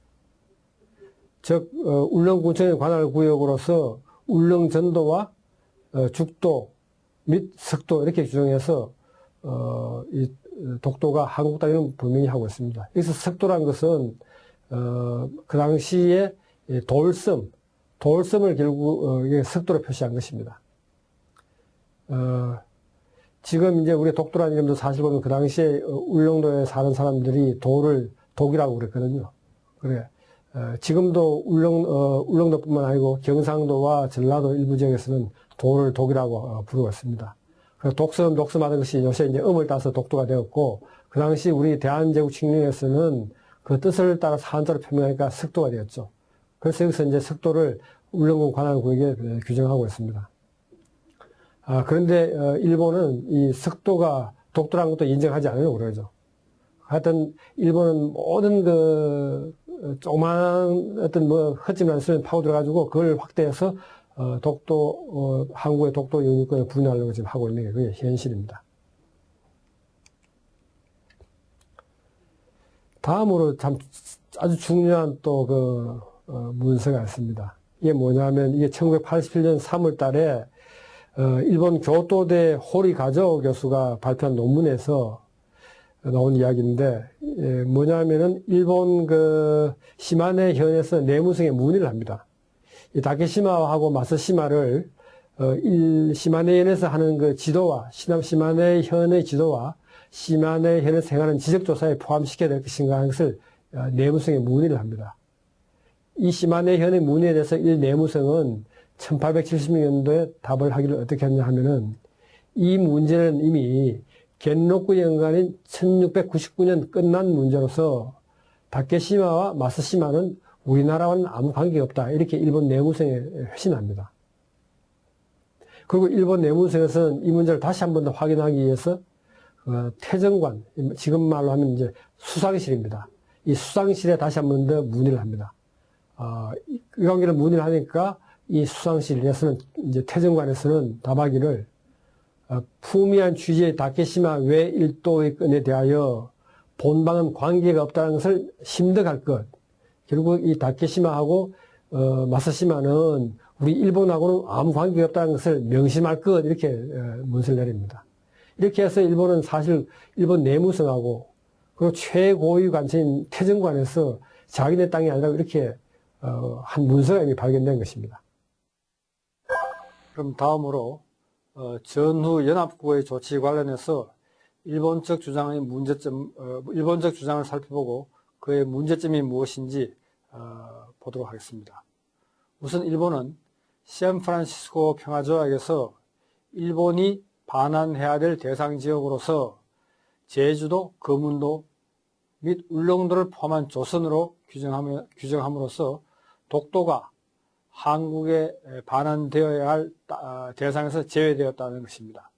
즉 울릉군청의 관할구역으로서 울릉전도와 죽도 및 석도 이렇게 규정해서 이 독도가 한국 땅임을 분명히 하고 있습니다. 여기서 석도란 것은 그 당시에 돌섬을 결국 석도로 표시한 것입니다. 지금 이제 우리 독도라는 이름도 사실 보면 그 당시에 울릉도에 사는 사람들이 도를 독이라고 그랬거든요. 그래. 지금도 울릉도뿐만 아니고 경상도와 전라도 일부 지역에서는 도를 독이라고 부르고 있습니다. 그래서 독섬하는 것이 요새 이제 음을 따서 독도가 되었고, 그 당시 우리 대한제국 칙령에서는 그 뜻을 따라서 한자로 표명하니까 석도가 되었죠. 그래서 여기서 이제 석도를 울릉도 관할구역에 규정하고 있습니다. 그런데 일본은 이 석도가 독도라는 것도 인정하지 않으려고 그러죠. 하여튼 일본은 모든 조그마한 어떤 헛짐을 쓰면 파고들어가지고 그걸 확대해서 항구의 독도 영유권을 분할하려고 지금 하고 있는 게 그게 현실입니다. 다음으로 아주 중요한 또 문서가 있습니다. 이게 뭐냐면 이게 1987년 3월 달에 일본 교토대 호리가조 교수가 발표한 논문에서 나온 이야기인데, 뭐냐면은 일본 시마네 현에서 내무성에 문의를 합니다. 이 다케시마하고 마쓰시마를 시마네 현에서 하는 지도와 시마네 현의 지도와 시마네 현에서 행하는 지적조사에 포함시켜야 될 것인가 하는 것을 내무성에 문의를 합니다. 이 시마네 현의 문의에 대해서 이 내무성은 1876년도에 답을 하기를 어떻게 했냐 하면은, 이 문제는 이미 겐로쿠 연간인 1699년 끝난 문제로서 다케시마와 마쓰시마는 우리나라와는 아무 관계가 없다. 이렇게 일본 내무성에 회신합니다. 그리고 일본 내무성에서는 이 문제를 다시 한 번 더 확인하기 위해서 태정관, 지금 말로 하면 이제 수상실입니다. 이 수상실에 다시 한 번 더 문의를 합니다. 이 관계를 문의를 하니까 이 수상실에서는 이제 태정관에서는 답하기를 푸미한 취지의 다케시마 외 일도의 건에 대하여 본방은 관계가 없다는 것을 심득할 것. 결국 이 다케시마하고 마쓰시마는 우리 일본하고는 아무 관계가 없다는 것을 명심할 것. 이렇게 문서를 내립니다. 이렇게 해서 일본은 사실 일본 내무성하고 그리고 최고위 관청인 태정관에서 자기네 땅이 아니라 이렇게 한 문서가 이미 발견된 것입니다. 그럼 다음으로 전후 연합국의 조치 관련해서 일본적 주장의 일본적 주장을 살펴보고 그의 문제점이 무엇인지 보도록 하겠습니다. 우선 일본은 샌프란시스코 평화조약에서 일본이 반환해야 될 대상 지역으로서 제주도, 거문도 및 울릉도를 포함한 조선으로 규정함으로써 독도가 한국에 반환되어야 할 대상에서 제외되었다는 것입니다.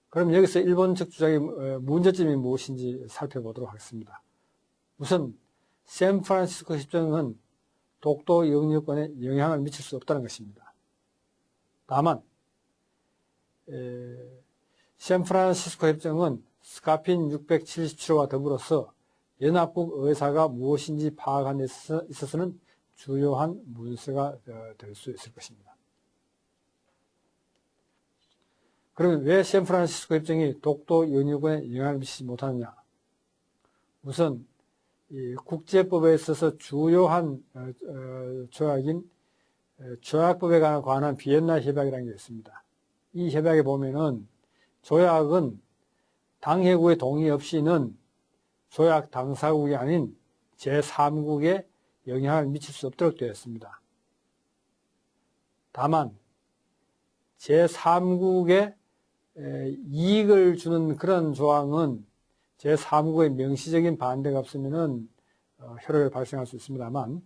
그럼 여기서 일본적 주장의 문제점이 무엇인지 살펴보도록 하겠습니다. 우선 샌프란시스코 협정은 독도 영유권에 영향을 미칠 수 없다는 것입니다. 다만 샌프란시스코 협정은 스카핀 677호와 더불어서 연합국 의사가 무엇인지 파악하는 데 있어서는 주요한 문서가 될 수 있을 것입니다. 그러면 왜 샌프란시스코 협정이 독도 영유권에 영향을 미치지 못하느냐? 우선 이 국제법에 있어서 주요한 조약인 조약법에 관한 비엔나 협약이라는 게 있습니다. 이 협약에 보면은 조약은 당해국의 동의 없이는 조약 당사국이 아닌 제3국에 영향을 미칠 수 없도록 되어 있습니다. 다만 제3국에 이익을 주는 그런 조항은 제3국의 명시적인 반대가 없으면 효력을 발생할 수 있습니다만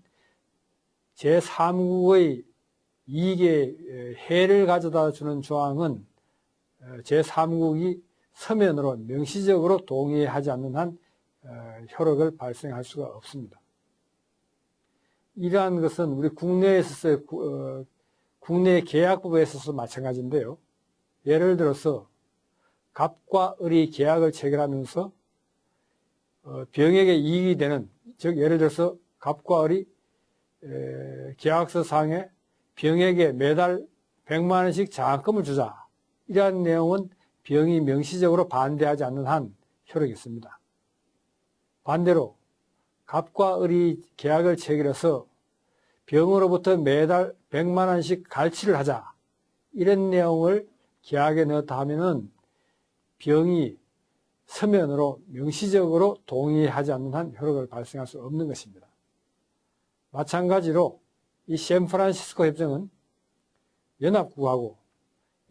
제3국의 이익에 해를 가져다 주는 조항은 제3국이 서면으로 명시적으로 동의하지 않는 한 효력을 발생할 수가 없습니다. 이러한 것은 우리 국내에 있어서 국내 계약법에 있어서 마찬가지인데요. 예를 들어서 갑과 을이 계약을 체결하면서 병에게 이익이 되는, 즉 예를 들어서 갑과 을이 계약서 상에 병에게 매달 100만 원씩 장학금을 주자. 이러한 내용은 병이 명시적으로 반대하지 않는 한 효력이 있습니다. 반대로 갑과 을이 계약을 체결해서 병으로부터 매달 100만 원씩 갈취를 하자. 이런 내용을 계약에 넣었다 하면은 병이 서면으로 명시적으로 동의하지 않는 한 효력을 발생할 수 없는 것입니다. 마찬가지로 이 샌프란시스코 협정은 연합국하고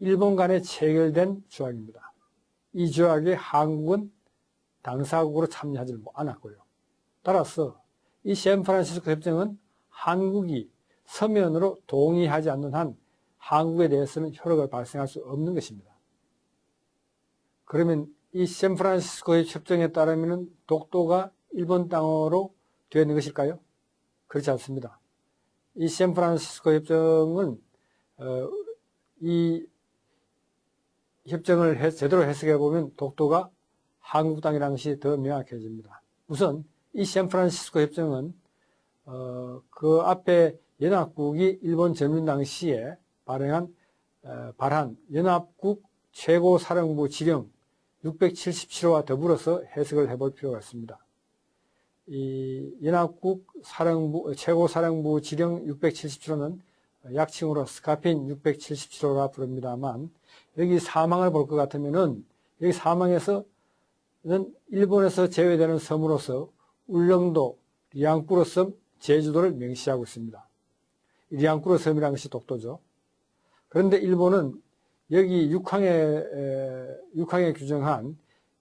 일본 간에 체결된 조약입니다. 이 조약에 한국은 당사국으로 참여하지 않았고요. 따라서 이 샌프란시스코 협정은 한국이 서면으로 동의하지 않는 한 한국에 대해서는 효력을 발생할 수 없는 것입니다. 그러면 이 샌프란시스코 협정에 따르면 독도가 일본 땅으로 되어 있는 것일까요? 그렇지 않습니다. 이 샌프란시스코 협정은 이 협정을 제대로 해석해 보면 독도가 한국 땅이라는 것이 더 명확해집니다. 우선 이 샌프란시스코 협정은 그 앞에 연합국이 일본 점령 당시에 발한 연합국 최고사령부 지령 677호와 더불어서 해석을 해볼 필요가 있습니다. 이 연합국 최고사령부 지령 677호는 약칭으로 스카핀 677호라 부릅니다만, 여기 사망을 볼 것 같으면은 여기 사망에서는 일본에서 제외되는 섬으로서 울릉도, 리앙꾸르 섬, 제주도를 명시하고 있습니다. 리앙꾸르 섬이라는 것이 독도죠. 그런데 일본은 여기 6항에 규정한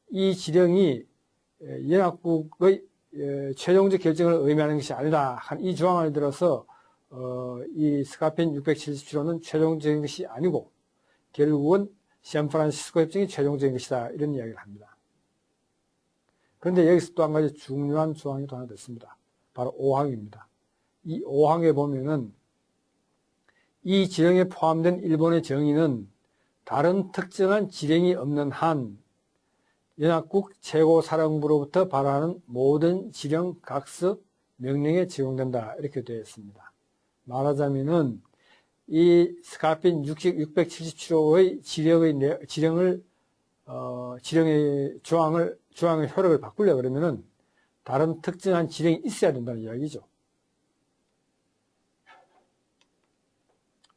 이 지령이 연합국의 최종적 결정을 의미하는 것이 아니다 한 이 조항을 들어서 이 스카핀 677호는 최종적인 것이 아니고 결국은 샌프란시스코 협정이 최종적인 것이다 이런 이야기를 합니다. 그런데 여기서 또 한 가지 중요한 조항이 또 하나 됐습니다. 바로 5항입니다. 이 5항에 보면은 이 지령에 포함된 일본의 정의는 다른 특정한 지령이 없는 한 연합국 최고사령부로부터 발하는 모든 지령, 각서, 명령에 적용된다 이렇게 되어 있습니다. 말하자면은 이 스카핀 677호의 지령의 조항의 효력을 바꾸려 그러면은 다른 특정한 지령이 있어야 된다는 이야기죠.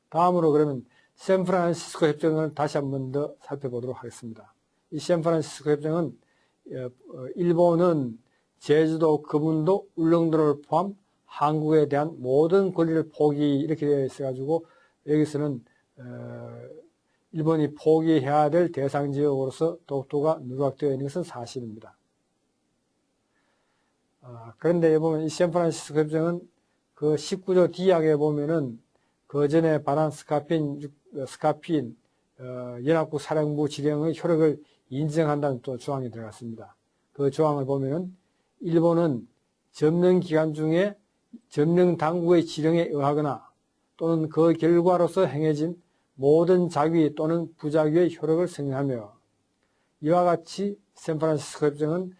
다음으로 그러면 샌프란시스코 협정을 다시 한 번 더 살펴보도록 하겠습니다. 이 샌프란시스코 협정은 일본은 제주도, 금운도, 울릉도를 포함 한국에 대한 모든 권리를 포기 이렇게 되어 있어가지고 여기서는 일본이 포기해야 될 대상 지역으로서 독도가 누락되어 있는 것은 사실입니다. 그런데 여기 보면 이 샌프란시스코 협정은 그 19조 D항에 보면은 그 전에 발한 스카핀 연합국 사령부 지령의 효력을 인정한다는 또 조항이 들어갔습니다. 그 조항을 보면은 일본은 점령 기간 중에 점령 당국의 지령에 의하거나 또는 그 결과로서 행해진 모든 자위 또는 부자위의 효력을 승인하며 이와 같이 샌프란시스코 협정은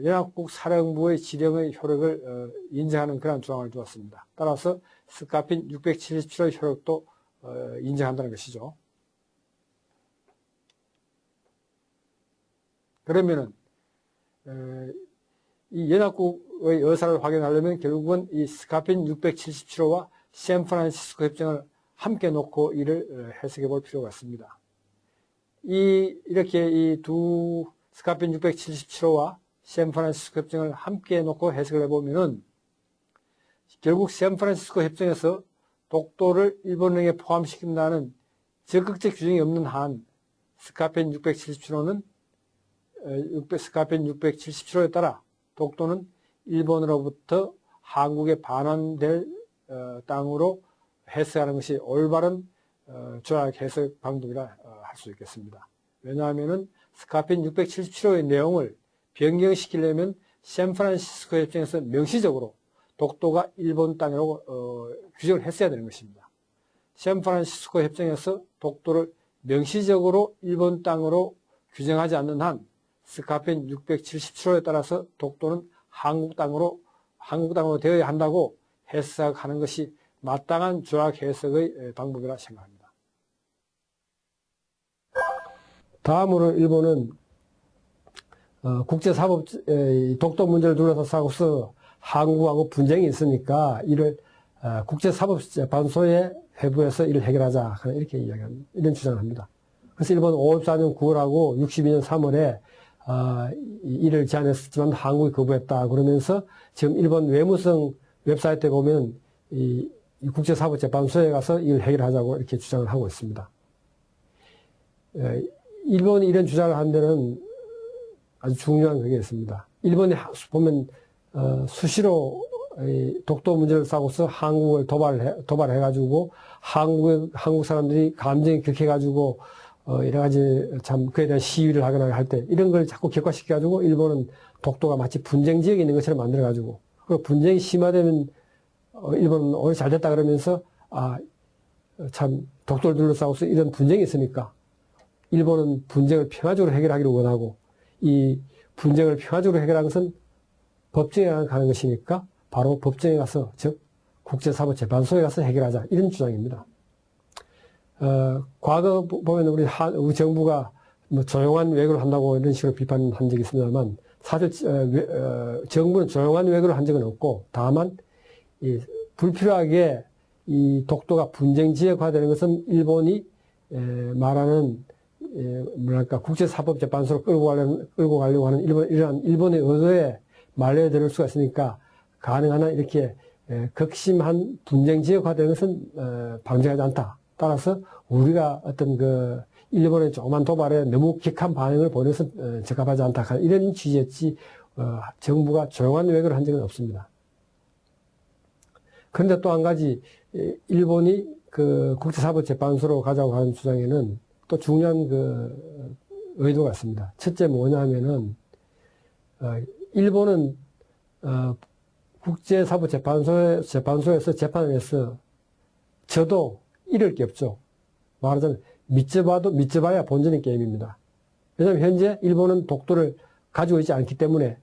연합국 사령부의 지령의 효력을 인정하는 그런 조항을 두었습니다. 따라서 스카핀 677호의 효력도 인정한다는 것이죠. 그러면은 이 연합국의 의사를 확인하려면 결국은 이 스카핀 677호와 샌프란시스코 협정을 함께 놓고 이를 해석해 볼 필요가 있습니다. 이렇게 이 두 스카핀 677호와 샌프란시스코 협정을 함께 놓고 해석을 해보면은 결국 샌프란시스코 협정에서 독도를 일본령에 포함시킨다는 적극적 규정이 없는 한 스카핀 677호는 스카핀 677호에 따라 독도는 일본으로부터 한국에 반환될 땅으로 해석하는 것이 올바른 조약 해석 방법이라 할 수 있겠습니다. 왜냐하면은 스카핀 677호의 내용을 변경시키려면 샌프란시스코 협정에서 명시적으로 독도가 일본 땅이라고 규정을 했어야 되는 것입니다. 샌프란시스코 협정에서 독도를 명시적으로 일본 땅으로 규정하지 않는 한 스카핀 677호에 따라서 독도는 한국 땅으로 되어야 한다고 해석하는 것이 마땅한 조약 해석의 방법이라 생각합니다. 다음으로 일본은 국제사법 독도 문제를 둘러싸고서 한국하고 분쟁이 있으니까 이를 국제사법재판소에 회부해서 이를 해결하자. 이렇게 이야기합니다. 이런 주장을 합니다. 그래서 일본 54년 9월하고 62년 3월에 이를 제안했었지만 한국이 거부했다. 그러면서 지금 일본 외무성 웹사이트에 보면 이 국제사법재판소에 가서 이를 해결하자고 이렇게 주장을 하고 있습니다. 일본이 이런 주장을 한 데는 아주 중요한 그게 있습니다. 일본이 보면 수시로 독도 문제를 싸고서 한국을 도발해가지고 한국 사람들이 감정이 격해가지고 여러 가지 참 그에 대한 시위를 하거나 할 때 이런 걸 자꾸 격화시켜가지고 일본은 독도가 마치 분쟁 지역에 있는 것처럼 만들어가지고 그리고 분쟁이 심화되면 일본은 오늘 잘 됐다 그러면서 참 독도를 둘러싸고서 이런 분쟁이 있으니까 일본은 분쟁을 평화적으로 해결하기를 원하고 이 분쟁을 평화적으로 해결하는 것은 법정에 가는 것이니까 바로 법정에 가서 즉 국제사법재판소에 가서 해결하자 이런 주장입니다. 과거 보면 우리 정부가 뭐 조용한 외교를 한다고 이런 식으로 비판한 적이 있습니다만 사실 정부는 조용한 외교를 한 적은 없고 다만 불필요하게 이 독도가 분쟁 지역화되는 것은 일본이 말하는 뭐랄까 국제사법재판소로 끌고 가려고 하는 이러한 일본의 의도에 말려들 수가 있으니까 가능한 한 이렇게 극심한 분쟁 지역화되는 것은 방지하지 않다. 따라서 우리가 어떤 그 일본의 조그만 도발에 너무 격한 반응을 보내서 적합하지 않다. 이런 취지였지 정부가 조용한 외교를 한 적은 없습니다. 그런데 또 한 가지 일본이 그 국제사법재판소로 가자고 하는 주장에는 또 중요한 그 의도가 있습니다. 첫째 뭐냐 하면은 일본은 국제사법재판소에서 재판을 해서 저도 잃을 게 없죠. 말하자면 믿져봐야 본전인 게임입니다. 왜냐하면 현재 일본은 독도를 가지고 있지 않기 때문에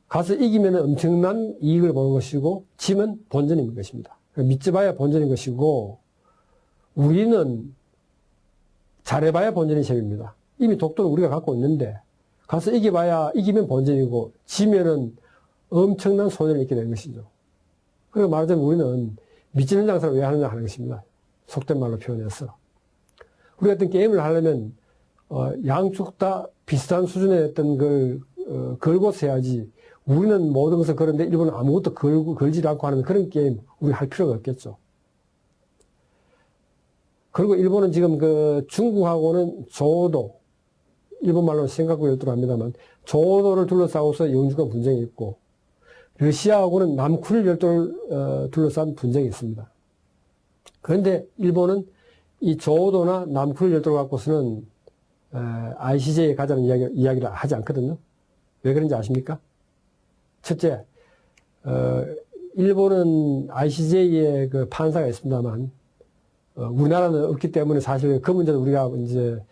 가서 이기면 엄청난 이익을 보는 것이고 지면 본전인 것입니다. 믿져봐야 본전인 것이고 우리는 잘해봐야 본전인 셈입니다. 이미 독도는 우리가 갖고 있는데 가서 이기면 본전이고 지면은 엄청난 손해를 입게 되는 것이죠. 그리고 말하자면 우리는 미치는 장사를 왜 하느냐 하는 것입니다. 속된 말로 표현해서. 우리가 어떤 게임을 하려면 양쪽 다 비슷한 수준의 어떤 걸 걸고서 해야지 우리는 모든 것을 그런데 일본은 아무것도 걸지 않고 하는 그런 게임 우리 할 필요가 없겠죠. 그리고 일본은 지금 그 중국하고는 조도, 일본말로 생각구 열도로 합니다만 조도를 둘러싸고서 영주권 분쟁이 있고 러시아하고는 남쿨 열도를 둘러싼 분쟁이 있습니다. 그런데 일본은 이 조도나 남쿨 열도를 갖고서는 ICJ에 가자는 이야기를 하지 않거든요. 왜 그런지 아십니까? 첫째, 일본은 ICJ에 그 판사가 있습니다만 우리나라는 없기 때문에 사실 그 문제는 우리가 이제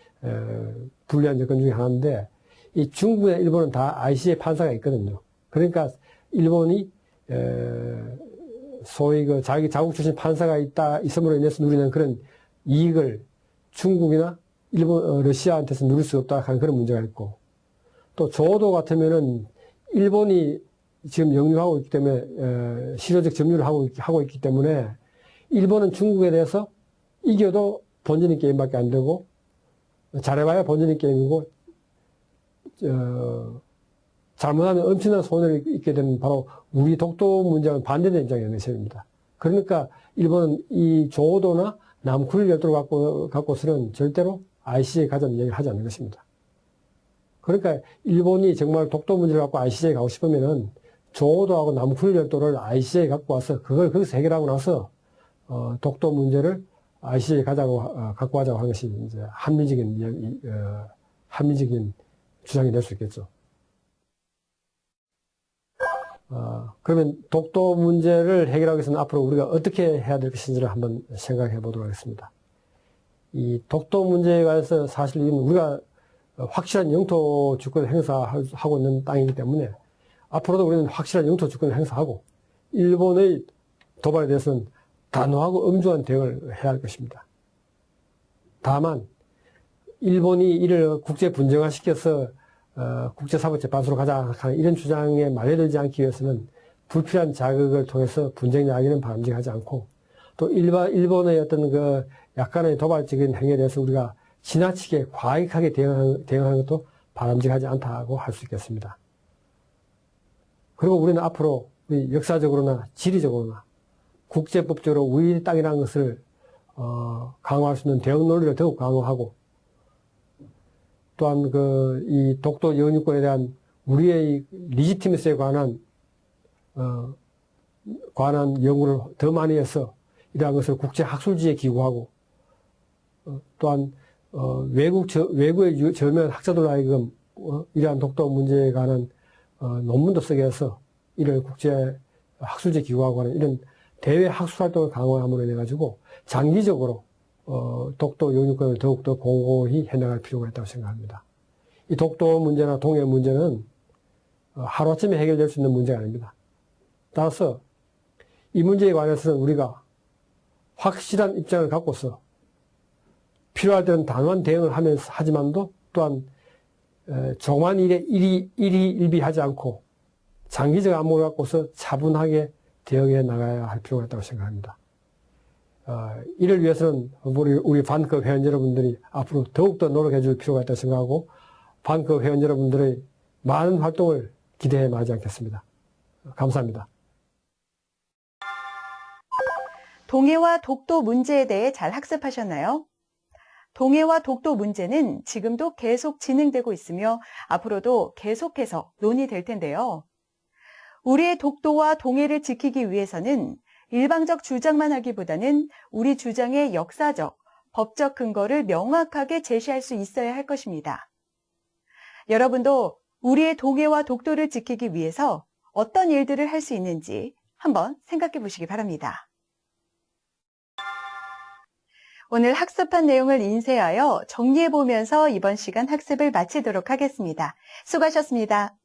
불리한 여건 중에 하나인데 이 중국이나 일본은 다 ICJ 판사가 있거든요. 그러니까 일본이 소위 그 자국 출신 판사가 있음으로 인해서 누리는 그런 이익을 중국이나 러시아한테서 누릴 수 없다 하는 그런 문제가 있고 또 조도 같으면은 일본이 지금 영유하고 있기 때문에 실효적 점유를 하고 있기 때문에 일본은 중국에 대해서 이겨도 본전인 게임밖에 안 되고 잘해봐야 본전인 게임이고 잘못하면 엄청난 손해를 입게 되는 바로 우리 독도 문제와는 반대된 입장이 셈입니다. 그러니까 일본은 이 조도나 남쿨 열도를 갖고서는 절대로 ICJ 가자는 얘기를 하지 않는 것입니다. 그러니까 일본이 정말 독도 문제를 갖고 ICJ 가고 싶으면은 조도하고 남쿨 열도를 ICJ 갖고 와서 그걸 거기서 해결하고 나서 독도 문제를 ICJ 갖고 가자고 하는 것이 이제 합리적인 주장이 될 수 있겠죠. 그러면 독도 문제를 해결하기 위해서는 앞으로 우리가 어떻게 해야 될 것인지를 한번 생각해 보도록 하겠습니다. 이 독도 문제에 관해서 사실 우리가 확실한 영토 주권을 행사하고 있는 땅이기 때문에 앞으로도 우리는 확실한 영토 주권을 행사하고 일본의 도발에 대해서는 단호하고 엄중한 대응을 해야 할 것입니다. 다만 일본이 이를 국제 분쟁화시켜서 국제사법재판소로 가자 하는 이런 주장에 말려들지 않기 위해서는 불필요한 자극을 통해서 분쟁 야기는 바람직하지 않고 또 일본의 어떤 그 약간의 도발적인 행위에 대해서 우리가 지나치게 과격하게 대응하는 것도 바람직하지 않다고 할 수 있겠습니다. 그리고 우리는 앞으로 우리 역사적으로나 지리적으로나 국제법적으로 우리 땅이라는 것을 강화할 수 있는 대응 논리를 더욱 강화하고 또한 이 독도 영유권에 대한 우리의 리지티미스에 관한 연구를 더 많이 해서 이러한 것을 국제 학술지에 기고하고 또한 외국의 저명 학자들로 하여금 이러한 독도 문제에 관한 논문도 쓰게 해서 이를 국제 학술지에 기고하고 하는 이런 대외 학술 활동을 강화함으로 인해 가지고 장기적으로 독도 영유권을 더욱더 공고히 해나갈 필요가 있다고 생각합니다. 이 독도 문제나 동해 문제는 하루아침에 해결될 수 있는 문제가 아닙니다. 따라서 이 문제에 관해서는 우리가 확실한 입장을 갖고서 필요할 때는 단호한 대응을 하지만도 또한 조그만 일에 일희일비하지 않고 장기적 안목을 갖고서 차분하게 대응해 나가야 할 필요가 있다고 생각합니다. 이를 위해서는 우리 반컵 회원 여러분들이 앞으로 더욱더 노력해 줄 필요가 있다고 생각하고 반컵 회원 여러분들의 많은 활동을 기대해 마지 않겠습니다. 감사합니다. 동해와 독도 문제에 대해 잘 학습하셨나요? 동해와 독도 문제는 지금도 계속 진행되고 있으며 앞으로도 계속해서 논의될 텐데요. 우리의 독도와 동해를 지키기 위해서는 일방적 주장만 하기보다는 우리 주장의 역사적, 법적 근거를 명확하게 제시할 수 있어야 할 것입니다. 여러분도 우리의 동해와 독도를 지키기 위해서 어떤 일들을 할 수 있는지 한번 생각해 보시기 바랍니다. 오늘 학습한 내용을 인쇄하여 정리해 보면서 이번 시간 학습을 마치도록 하겠습니다. 수고하셨습니다.